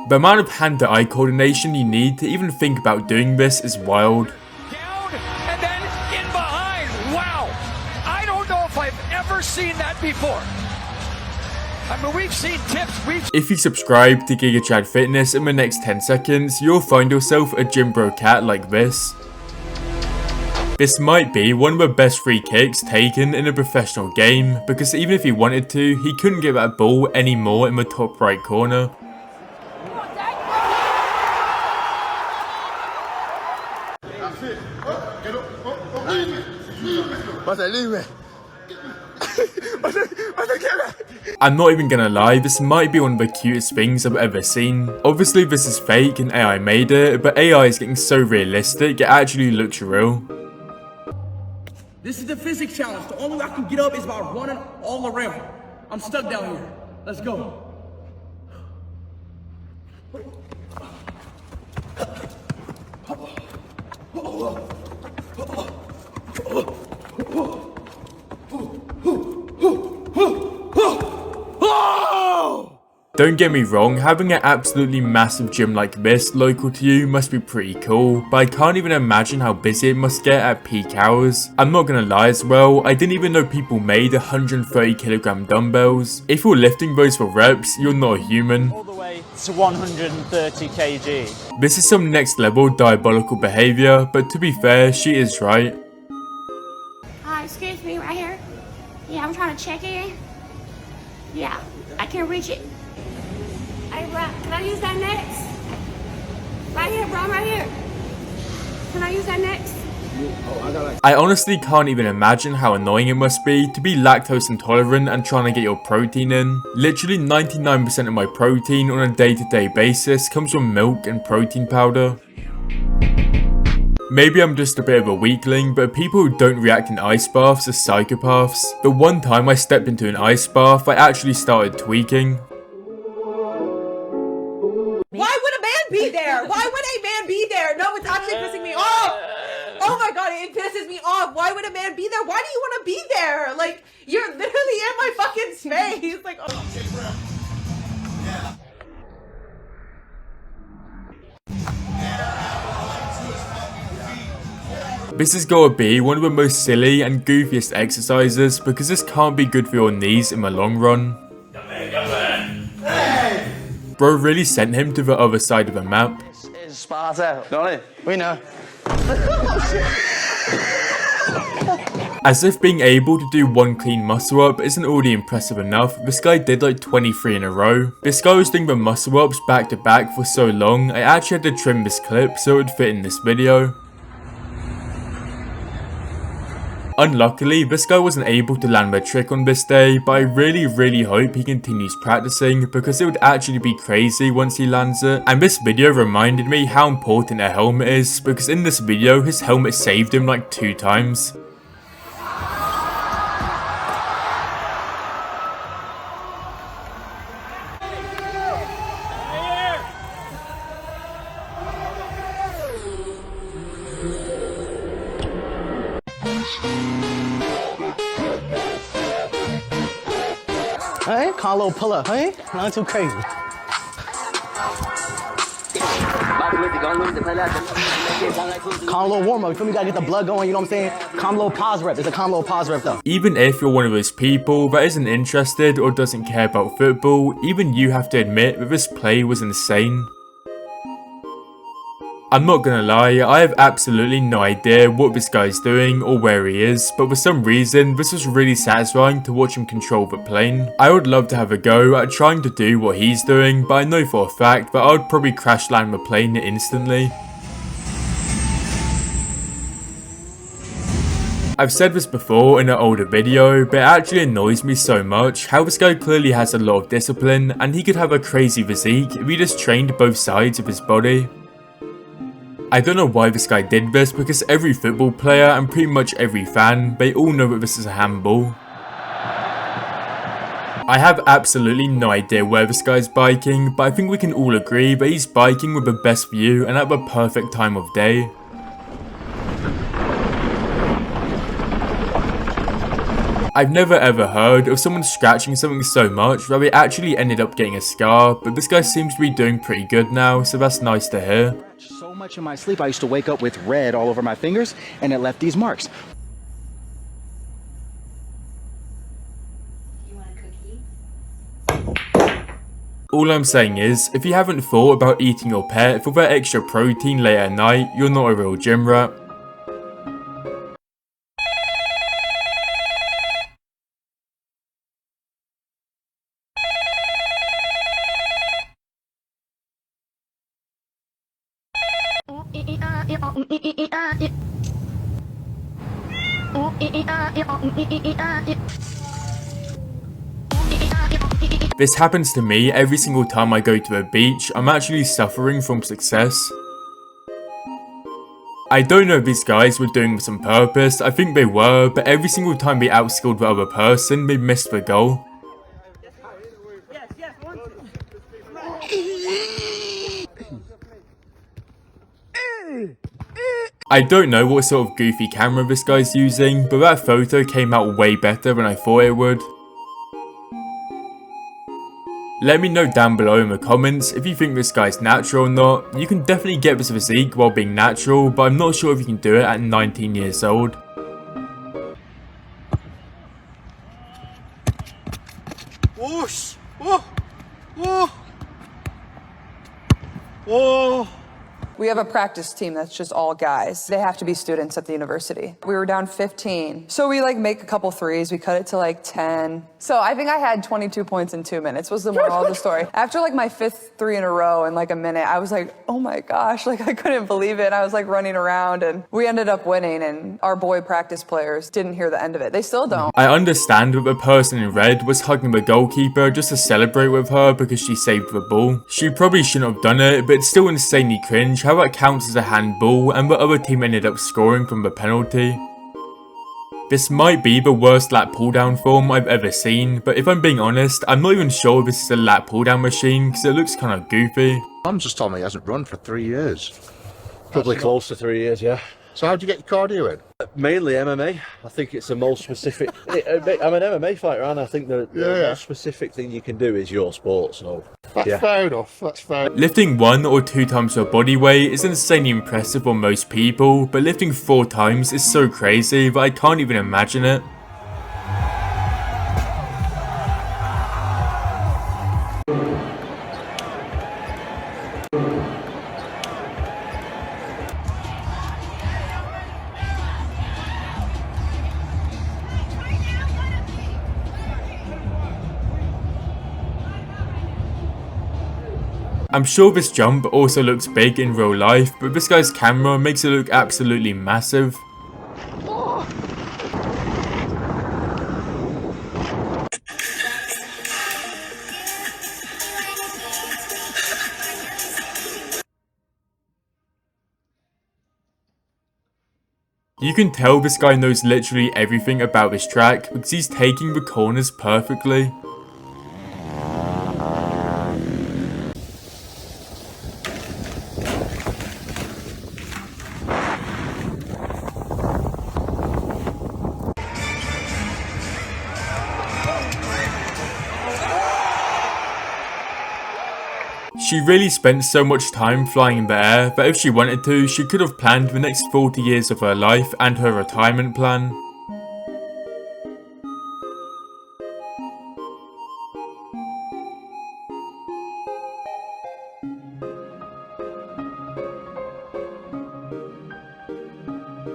The amount of hand-to-eye coordination you need to even think about doing this is wild. Down and then in behind. Wow. I don't know if I've ever seen that before. I mean, we've seen tips. If you subscribe to GigaChadFitness in the next 10 seconds, you'll find yourself a gym bro cat like this. This might be one of the best free kicks taken in a professional game, because even if he wanted to, he couldn't get that ball anymore in the top right corner. I'm not even gonna lie, this might be one of the cutest things I've ever seen. Obviously this is fake and AI made it, but AI is getting so realistic it actually looks real. This is the physics challenge. The only way I can get up is by running all around. I'm stuck down here. Let's go. Don't get me wrong, having an absolutely massive gym like this local to you must be pretty cool, but I can't even imagine how busy it must get at peak hours. I'm not gonna lie as well, I didn't even know people made 130kg dumbbells. If you're lifting those for reps, you're not a human. All the way to 130 kg. This is some next level diabolical behaviour, but to be fair, she is right. Excuse me, right here? Yeah, I'm trying to check in. Yeah, I can't reach it. Hey, bro, can I use that next? Right here, bro, right here. Can I use that next? I honestly can't even imagine how annoying it must be to be lactose intolerant and trying to get your protein in. Literally 99% of my protein on a day-to-day basis comes from milk and protein powder. Maybe I'm just a bit of a weakling, but people who don't react in ice baths are psychopaths. The one time I stepped into an ice bath, I actually started tweaking. Why would a man be there? Why would a man be there? No, it's actually pissing me off. Oh my god, it pisses me off. Why would a man be there? Why do you want to be there? Like, you're literally in my fucking space. Like, oh. This has got to be one of the most silly and goofiest exercises because this can't be good for your knees in the long run. Bro really sent him to the other side of the map. It's Sparta, don't it? We know. As if being able to do one clean muscle up isn't already impressive enough, this guy did like 23 in a row. This guy was doing the muscle ups back to back for so long, I actually had to trim this clip so it would fit in this video. Unluckily, this guy wasn't able to land the trick on this day, but I really hope he continues practicing because it would actually be crazy once he lands it. And this video reminded me how important a helmet is, because in this video his helmet saved him like 2 times. Hey, Carlo, pull up, hey? Not too crazy. Calm low warm up, you feel me? Gotta get the blood going, you know what I'm saying? Calm low pause rep, it's a calm low pause rep though. Even if you're one of those people that isn't interested or doesn't care about football, even you have to admit that this play was insane. I'm not gonna lie, I have absolutely no idea what this guy's doing or where he is, but for some reason this was really satisfying to watch him control the plane. I would love to have a go at trying to do what he's doing, but I know for a fact that I would probably crash land the plane instantly. I've said this before in an older video, but it actually annoys me so much how this guy clearly has a lot of discipline and he could have a crazy physique if he just trained both sides of his body. I don't know why this guy did this because every football player and pretty much every fan, they all know that this is a handball. I have absolutely no idea where this guy's biking, but I think we can all agree that he's biking with the best view and at the perfect time of day. I've never ever heard of someone scratching something so much that they actually ended up getting a scar, but this guy seems to be doing pretty good now, so that's nice to hear. So much in my sleep, I used to wake up with red all over my fingers, and it left these marks. All I'm saying is, if you haven't thought about eating your pet for that extra protein late at night, you're not a real gym rat. This happens to me every single time I go to a beach. I'm actually suffering from success. I don't know if these guys were doing this on purpose, I think they were, but every single time they outscored the other person, they missed the goal. I don't know what sort of goofy camera this guy's using, but that photo came out way better than I thought it would. Let me know down below in the comments if you think this guy's natural or not. You can definitely get this physique while being natural, but I'm not sure if you can do it at 19 years old. Whoosh! Whoa! Whoa! Whoa! We have a practice team that's just all guys. They have to be students at the university. We were down 15. So we like make a couple threes. We cut it to like 10. So I think I had 22 points in 2 minutes was the moral of the story. After like my 5th 3 in a row in like a minute, I was like, oh my gosh, like I couldn't believe it. I was like running around and we ended up winning, and our boy practice players didn't hear the end of it. They still don't. I understand that the person in red was hugging the goalkeeper just to celebrate with her because she saved the ball. She probably shouldn't have done it, but it's still insanely cringe how that counts as a handball and the other team ended up scoring from the penalty. This might be the worst lat pull down form I've ever seen, but if I'm being honest, I'm not even sure if this is a lat pull down machine because it looks kind of goofy. Mum just told me he hasn't run for 3 years. Probably close to 3 years, yeah. So how'd you get your cardio in? Mainly MMA. I think it's the most specific. I'm an MMA fighter, and I think the most specific thing you can do is your sport. So That's fair enough. That's fair. Lifting 1 or 2 times your body weight is insanely impressive for most people, but lifting 4 times is so crazy that I can't even imagine it. I'm sure this jump also looks big in real life, but this guy's camera makes it look absolutely massive. You can tell this guy knows literally everything about this track because he's taking the corners perfectly. She really spent so much time flying in the air that if she wanted to, she could have planned the next 40 years of her life and her retirement plan.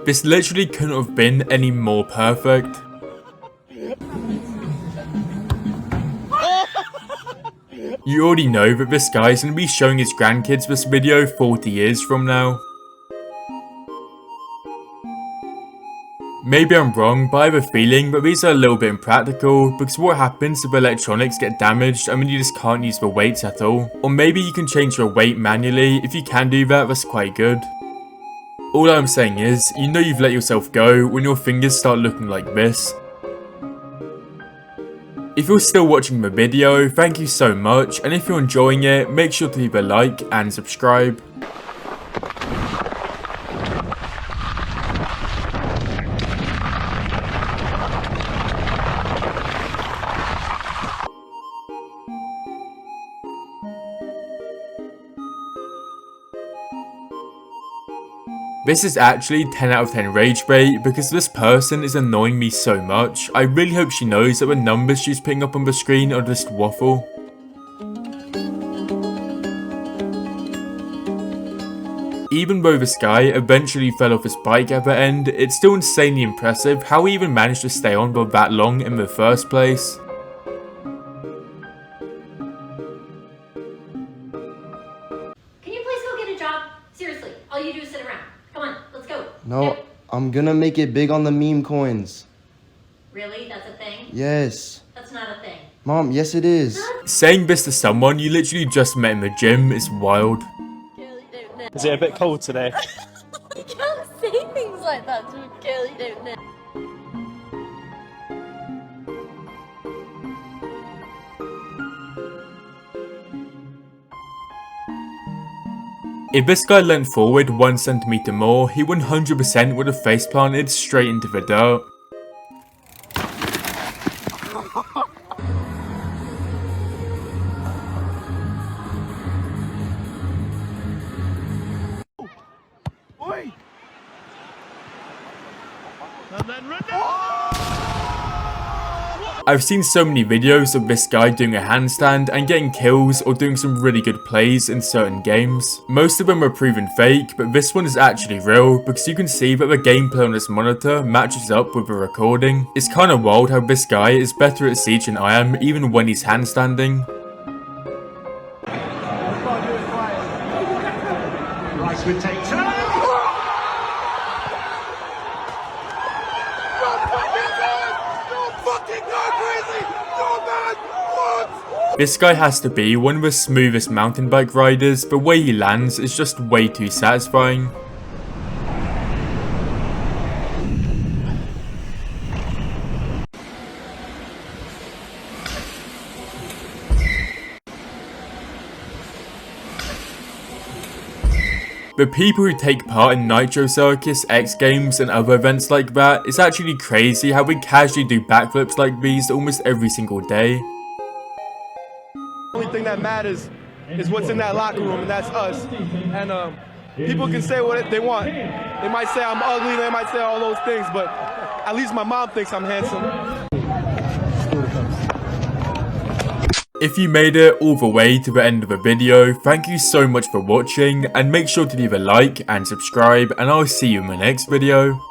This literally couldn't have been any more perfect. You already know that this guy's going to be showing his grandkids this video 40 years from now. Maybe I'm wrong, but I have a feeling that these are a little bit impractical because what happens if electronics get damaged and you just can't use the weights at all? Or maybe you can change your weight manually. If you can do that, that's quite good. All I'm saying is, you know you've let yourself go when your fingers start looking like this. If you're still watching the video, thank you so much, and if you're enjoying it, make sure to leave a like and subscribe. This is actually 10 out of 10 rage bait because this person is annoying me so much. I really hope she knows that the numbers she's putting up on the screen are just waffle. Even though this guy eventually fell off his bike at the end, it's still insanely impressive how he even managed to stay on for that long in the first place. Can you please go get a job? Seriously, all you do is sit around. Come on, let's go. No, I'm gonna make it big on the meme coins. Really? That's a thing? Yes. That's not a thing. Mom, yes it is. Saying this to someone you literally just met in the gym is wild. Is it a bit cold today? You can't say things like that to a girl you don't know. If this guy leant forward 1 centimeter more, he 100% would have face planted straight into the dirt. I've seen so many videos of this guy doing a handstand and getting kills or doing some really good plays in certain games. Most of them are proven fake, but this one is actually real because you can see that the gameplay on this monitor matches up with the recording. It's kinda wild how this guy is better at Siege than I am even when he's handstanding. This guy has to be one of the smoothest mountain bike riders. The way he lands is just way too satisfying. The people who take part in Nitro Circus, X Games and other events like that, it's actually crazy how we casually do backflips like these almost every single day. The only thing that matters is what's in that locker room, and that's us. And people can say what they want. They might say I'm ugly, they might say all those things, but at least my mom thinks I'm handsome. If you made it all the way to the end of the video, thank you so much for watching, and make sure to leave a like and subscribe, and I'll see you in my next video.